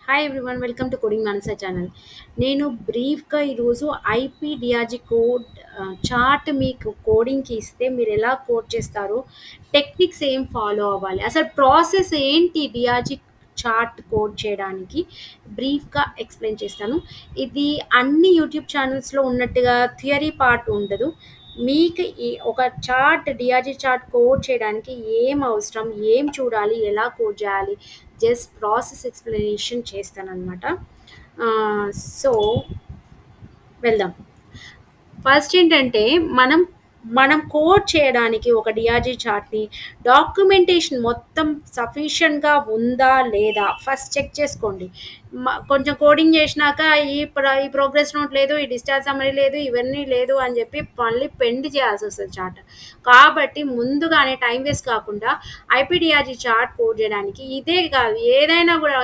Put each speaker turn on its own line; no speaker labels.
Hi everyone, welcome to coding Manasa channel. నేను బ్రీఫ్గా ఈరోజు ఐపీడిఆర్జీ కోడ్ చార్ట్ మీకు కోడింగ్కి ఇస్తే మీరు ఎలా కోడ్ చేస్తారో, టెక్నిక్స్ ఏం ఫాలో అవ్వాలి, అసలు ప్రాసెస్ ఏంటి డిఆర్జీ చార్ట్ కోడ్ చేయడానికి బ్రీఫ్గా ఎక్స్ప్లెయిన్ చేస్తాను. ఇది అన్ని యూట్యూబ్ ఛానల్స్లో ఉన్నట్టుగా థియరీ పార్ట్ ఉండదు. మీకు ఈ ఒక చార్ట్ డిఆర్జీ చార్ట్ కోడ్ చేయడానికి ఏం అవసరం, ఏం చూడాలి, ఎలా కోడ్ చేయాలి, జస్ట్ ప్రాసెస్ ఎక్స్ప్లెనేషన్ చేస్తానన్నమాట. సో వెళ్దాం. ఫస్ట్ ఏంటంటే మనం మనం కోడ్ చేయడానికి ఒక డిఆర్జీ చార్ట్ని డాక్యుమెంటేషన్ మొత్తం సఫిషియెంట్గా ఉందా లేదా ఫస్ట్ చెక్ చేసుకోండి. కొంచెం కోడింగ్ చేసినాక ఈ ప్రోగ్రెస్ నోట్ లేదు, ఈ డిశ్చార్జ్ సమ్మరీ లేదు, ఇవన్నీ లేదు అని చెప్పి మళ్ళీ పెండ్ చేయాల్సి వస్తుంది చార్ట్. కాబట్టి ముందుగానే టైం వేస్ట్ కాకుండా ఐపీడిఆర్జీ చార్ట్ కోడ్ చేయడానికి ఇదే కాదు, ఏదైనా కూడా